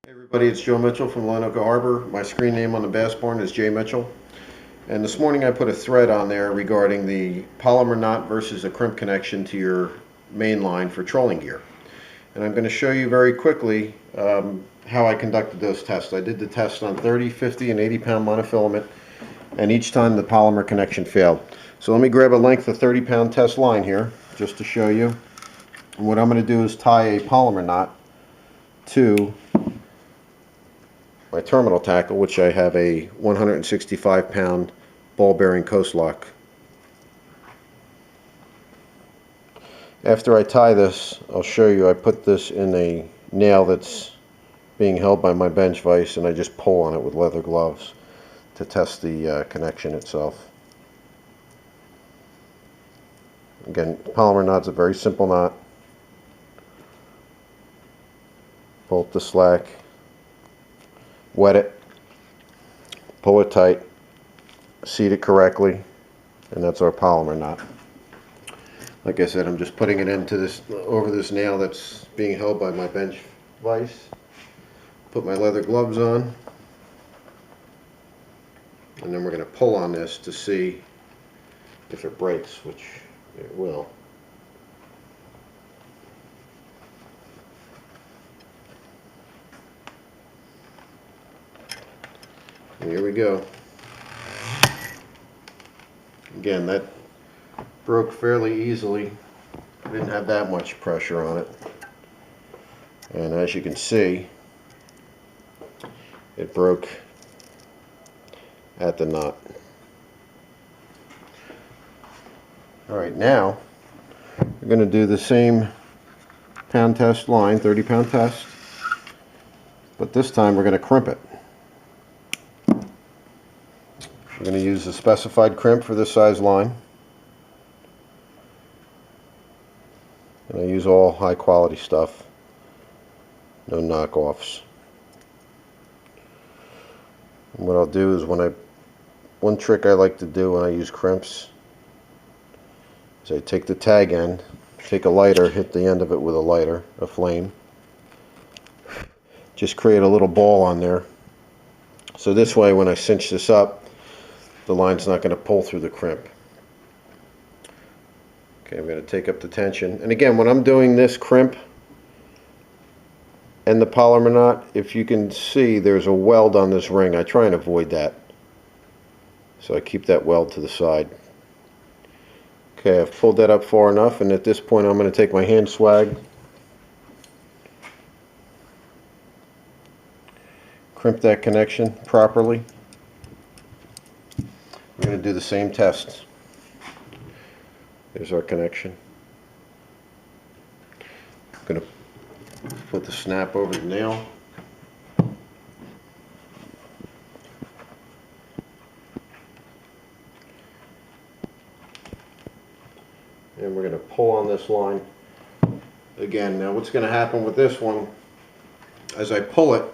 Hey everybody, it's Joe Mitchell from Lenoka Harbor. My screen name on the bass barn is J Mitchell. And this morning I put a thread on there regarding the Palomar knot versus a crimp connection to your main line for trolling gear. And I'm going to show you very quickly how I conducted those tests. I did the test on 30, 50, and 80 pound monofilament, and each time the Palomar connection failed. So let me grab a length of 30 pound test line here just to show you. And what I'm going to do is tie a Palomar knot to my terminal tackle, which I have a 165 pound ball bearing coast lock. After I tie this, I'll show you, I put this in a nail that's being held by my bench vise, and I just pull on it with leather gloves to test the connection itself. Again, Palomar knot's a very simple knot. Bolt the slack, wet it, pull it tight, seat it correctly, and that's our Palomar knot. Like I said, I'm just putting it into this, over this nail that's being held by my bench vise. Put my leather gloves on, and then we're going to pull on this to see if it breaks, which it will. Here we go. Again, that broke fairly easily. I didn't have that much pressure on it. And as you can see, it broke at the knot. Alright, now we're going to do the same pound test line, 30 pound test, but this time we're going to crimp it. I'm going to use the specified crimp for this size line. And I use all high quality stuff, no knockoffs. And what I'll do is one trick I like to do when I use crimps is I take the tag end, take a lighter, hit the end of it with a lighter, a flame. Just create a little ball on there. So this way when I cinch this up, the line's not going to pull through the crimp. Okay, I'm going to take up the tension. And again, when I'm doing this crimp and the Palomar knot, if you can see, there's a weld on this ring. I try and avoid that. So I keep that weld to the side. Okay, I've pulled that up far enough, and at this point I'm going to take my hand swag, crimp that connection properly. We're going to do the same test. There's our connection. I'm going to put the snap over the nail. And we're going to pull on this line again. Now what's going to happen with this one, as I pull it,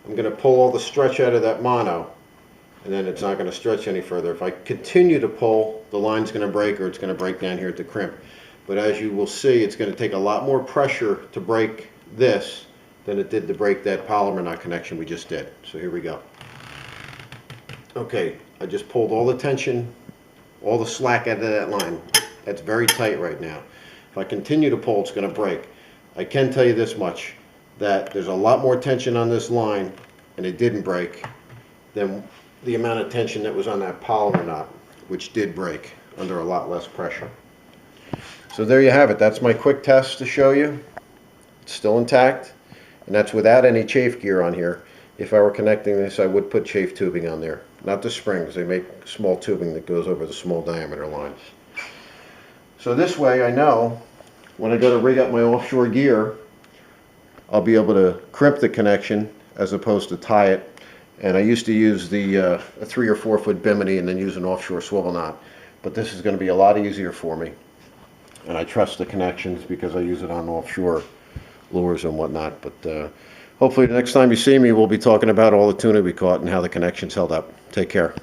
I'm going to pull all the stretch out of that mono, and then it's not going to stretch any further. If I continue to pull, the line's going to break, or it's going to break down here at the crimp. But as you will see, it's going to take a lot more pressure to break this than it did to break that Palomar knot connection we just did. So here we go. Okay, I just pulled all the tension, all the slack out of that line. That's very tight right now. If I continue to pull, it's going to break. I can tell you this much, that there's a lot more tension on this line, and it didn't break, than the amount of tension that was on that Palomar knot, which did break under a lot less pressure. So there you have it. That's my quick test to show you. It's still intact, and that's without any chafe gear on here. If I were connecting this, I would put chafe tubing on there. Not the springs. They make small tubing that goes over the small diameter lines. So this way I know when I go to rig up my offshore gear, I'll be able to crimp the connection as opposed to tie it. And I used to use a 3 or 4 foot bimini and then use an offshore swivel knot. But this is going to be a lot easier for me. And I trust the connections because I use it on offshore lures and whatnot. But hopefully the next time you see me, we'll be talking about all the tuna we caught and how the connections held up. Take care.